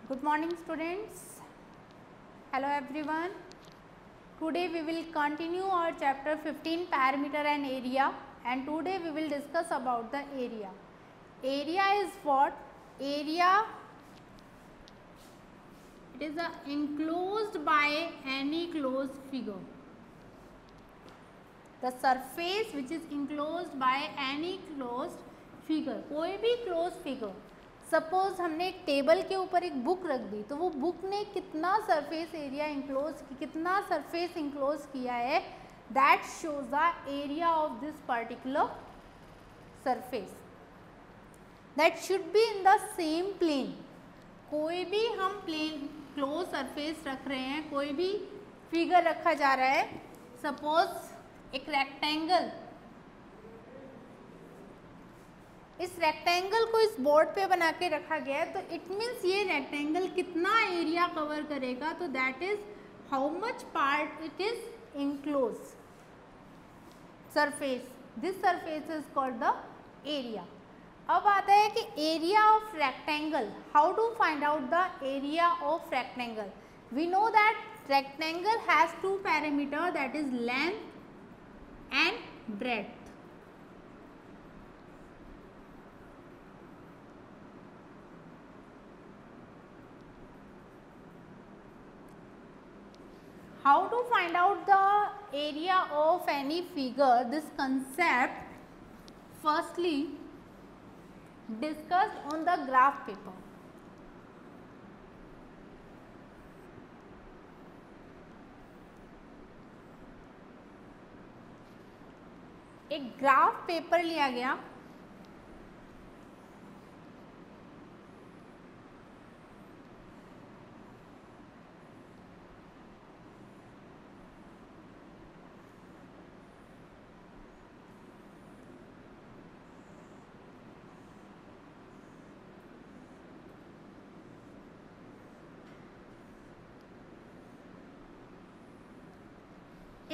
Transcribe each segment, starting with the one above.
Good morning students. Hello everyone. Today we will continue our chapter 15 perimeter and area, and today we will discuss about the area. Area is what? Area, it is enclosed by any closed figure. The surface which is enclosed by any closed figure. कोई भी closed figure. Suppose हमने एक table के ऊपर एक book रख दी, तो वो बुक ने कितना सरफेस एरिया इंक्लोज, कितना सरफेस इंक्लोज किया है, that shows the area of this particular surface. That should be in the same plane. कोई भी हम प्लेन क्लोज सरफेस रख रहे हैं, कोई भी फिगर रखा जा रहा है, सपोज एक रेक्टेंगल, इस रेक्टेंगल को इस बोर्ड पे बना के रखा गया है, तो इट मीन्स ये रेक्टेंगल कितना एरिया कवर करेगा, तो that is how much part it is enclose surface. This surface is called the area. अब आता है कि area of rectangle. How to find out the area of rectangle? We know that rectangle has two parameter, that is length and breadth. How to find out the area of any figure? This concept firstly discussed on the graph paper. एक graph paper लिया गया,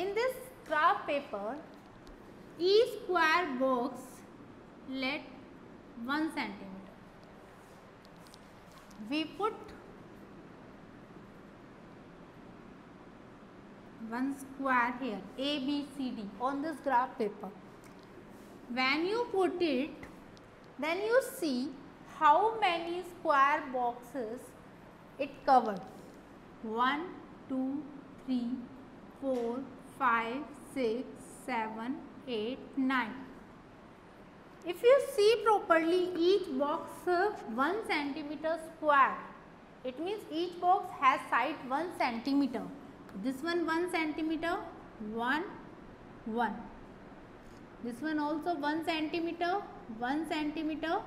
in this graph paper, each square box let 1 centimeter. We put one square here, A, B, C, D on this graph paper. When you put it, then you see how many square boxes it covered. 1, 2, 3, 4, 5, 6, 7, 8, 9. If you see properly, each box 1 centimeter square. It means each box has side 1 centimeter. This one 1 centimeter, 1, 1. This one also 1 centimeter, 1 centimeter,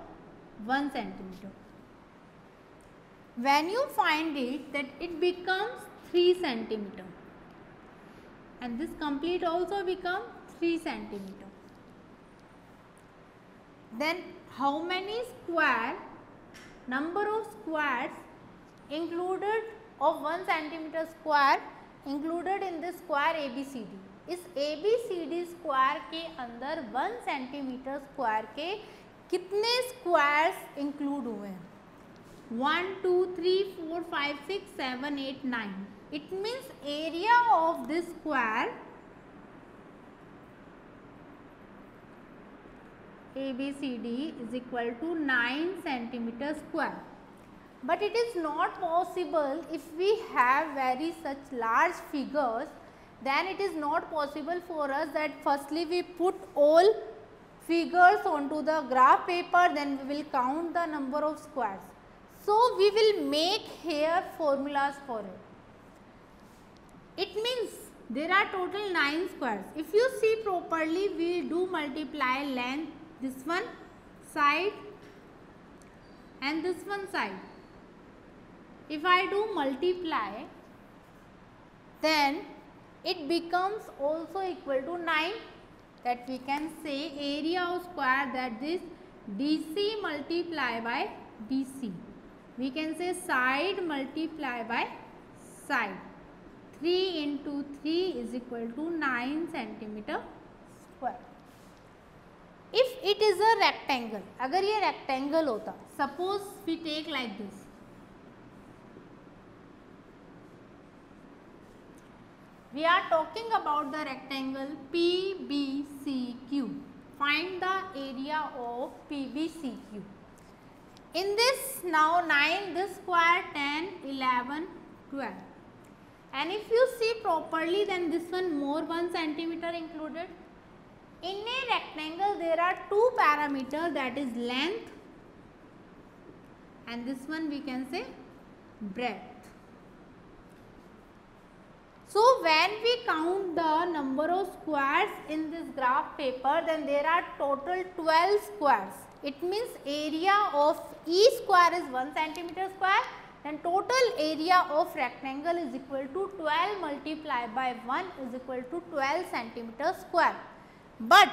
1 centimeter. When you find it, that it becomes 3 centimeter. And this complete also become 3 centimeter. Then how many square, number of squares included of 1 centimeter square included in this square ABCD. इस ABCD square के अंदर 1 centimetre square के कितने squares include हुए हैं? 1, 2, 3, 4, 5, 6, 7, 8, 9. It means area of this square ABCD is equal to 9 centimeter square. But it is not possible if we have very such large figures, then it is not possible for us that firstly we put all figures onto the graph paper, then we will count the number of squares. So we will make here formulas for it. It means there are total 9 squares. If you see properly, we will do multiply length, this one side and this one side. If I do multiply, then it becomes also equal to 9. That we can say area of square, that is DC multiply by DC. We can say side multiply by side. 3 into 3 is equal to 9 centimeter square. If it is a rectangle, अगर ये rectangle होता, suppose we take like this, We are talking about the rectangle PBCQ. Find the area of PBCQ. In this, now 9, this square 10, 11, 12. And if you see properly, then this one more 1 centimeter included. In a rectangle, there are two parameters, that is length and this one we can say breadth. So when we count the number of squares in this graph paper, then there are total 12 squares. It means area of each square is 1 centimeter square, then total area of rectangle is equal to 12 multiplied by 1 is equal to 12 centimeter square. But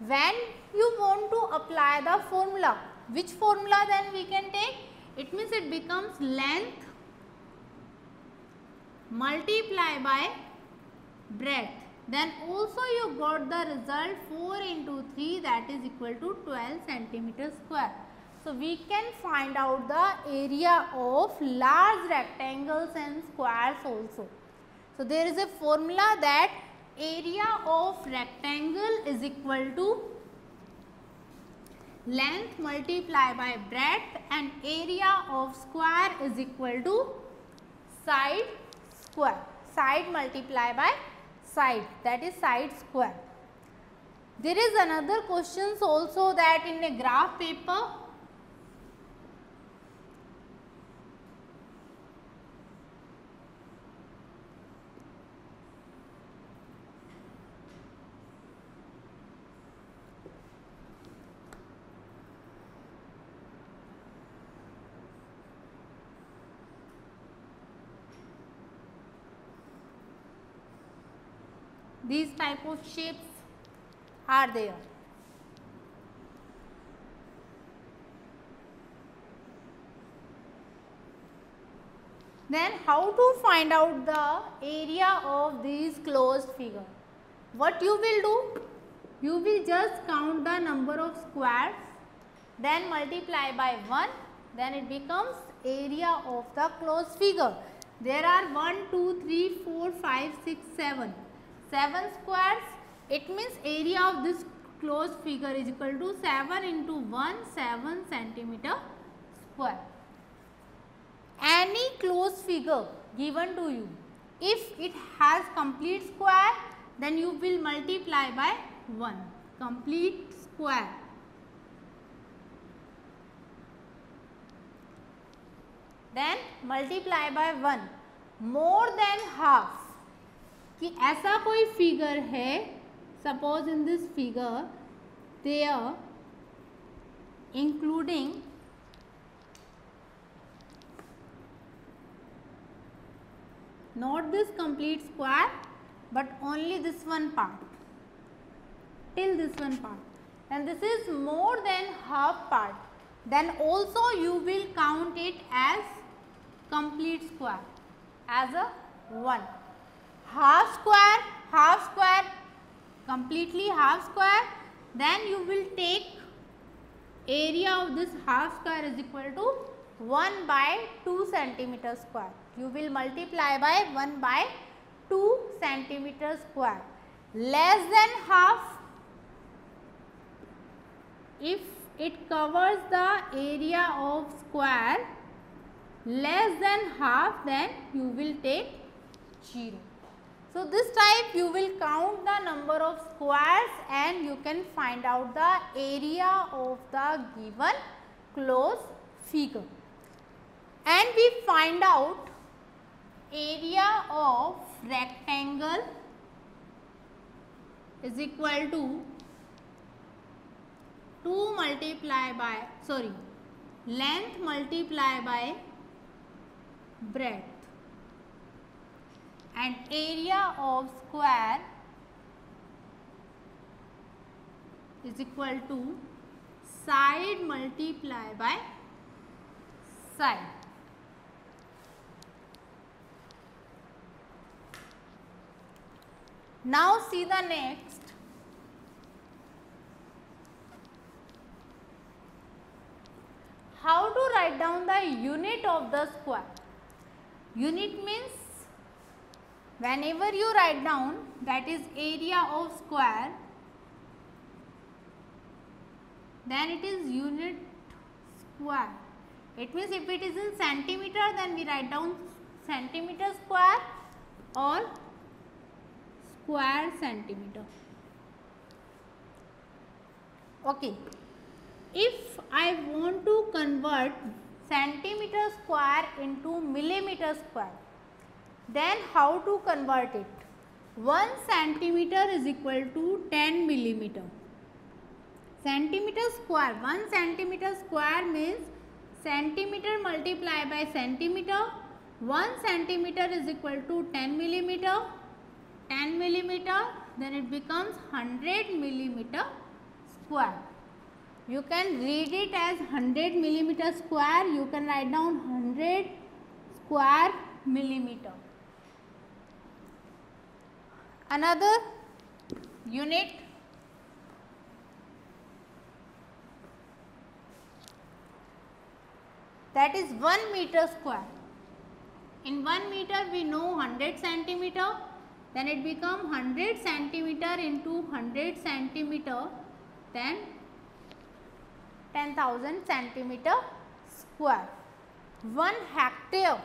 when you want to apply the formula, which formula then we can take? It means it becomes length multiply by breadth. Then also you got the result 4 into 3, that is equal to 12 centimeter square. So we can find out the area of large rectangles and squares also. So there is a formula that area of rectangle is equal to length multiplied by breadth, and area of square is equal to side square. Side multiplied by side, that is side square. There is another questions also that in a graph paper, these type of shapes are there. Then how to find out the area of these closed figure? What you will do? You will just count the number of squares, then multiply by 1, then it becomes area of the closed figure. There are 1, 2, 3, 4, 5, 6, 7. 7 squares, it means area of this closed figure is equal to 7 into 1, 7 centimeter square. Any closed figure given to you, if it has complete square, then you will multiply by 1, complete square. Then multiply by 1, more than half. कि ऐसा कोई figure है, suppose in this figure there including not this complete square but only this one part, till this one part, and this is more than half part, then also you will count it as complete square, as a 1. Half square, completely half square, then you will take area of this half square is equal to 1 by 2 centimeter square. You will multiply by 1 by 2 centimeter square. Less than half, if it covers the area of square, less than half, then you will take 0. So this type you will count the number of squares and you can find out the area of the given closed figure. And we find out area of rectangle is equal to 2 multiply by, length multiply by breadth, and area of square is equal to side multiply by side. Now see the next. How to write down the unit of the square? Unit means whenever you write down that is area of square, then it is unit square. It means if it is in centimeter, then we write down centimeter square or square centimeter. Okay. If I want to convert centimeter square into millimeter square, then how to convert it? 1 centimeter is equal to 10 millimeter. Centimeter square, 1 centimeter square means centimeter multiplied by centimeter. 1 centimeter is equal to 10 millimeter. 10 millimeter, then it becomes 100 millimeter square. You can read it as 100 millimeter square. You can write down 100 square millimeter. Another unit, that is 1 meter square. In 1 meter we know 100 centimeter, then it becomes 100 centimeter into 100 centimeter, then 10,000 centimeter square. 1 hectare.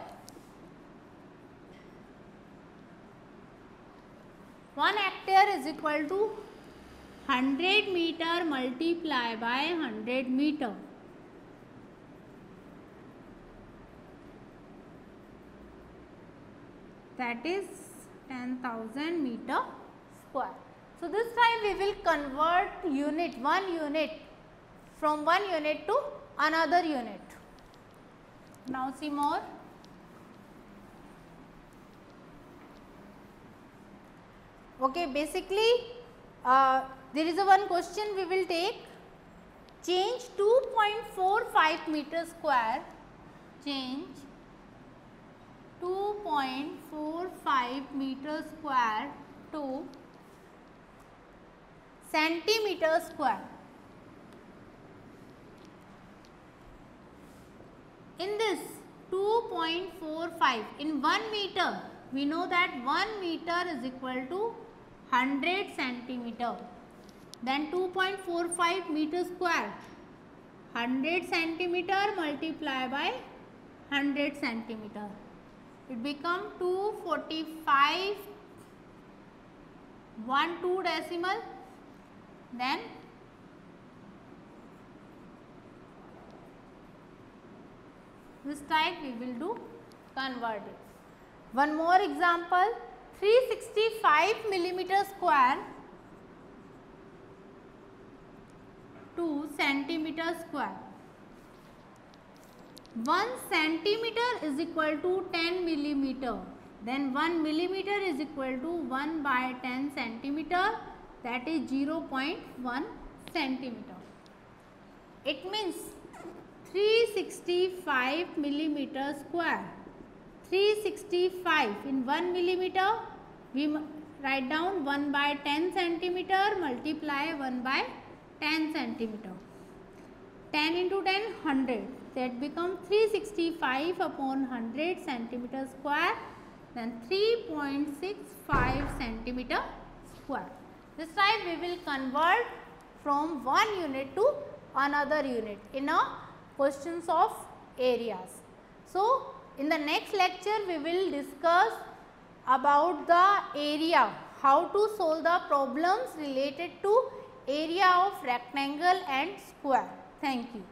1 hectare is equal to 100 meter multiplied by 100 meter. That is 10,000 meter square. So this time we will convert unit, 1 unit, from 1 unit to another unit. Now see more. Okay, basically there is a one question we will take. Change 2.45 meter square, change 2.45 meter square to centimeter square. In this 2.45 in 1 meter, we know that 1 meter is equal to 100 centimeter. Then 2.45 meter square, 100 centimeter multiplied by 100 centimeter. It become 245, 2 decimal, then this type we will do convert it. One more example, 365 millimeter square to centimeter square. 1 centimeter is equal to 10 millimeter. Then 1 millimeter is equal to 1 by 10 centimeter, that is 0.1 centimeter. It means 365 millimeter square. 365 in 1 millimeter, we write down 1 by 10 centimeter multiply 1 by 10 centimeter. 10 into 10, 100. That becomes 365 upon 100 centimeter square, then 3.65 centimeter square. This time we will convert from 1 unit to another unit in a questions of areas. So, in the next lecture we will discuss about the area, how to solve the problems related to area of rectangle and square. Thank you.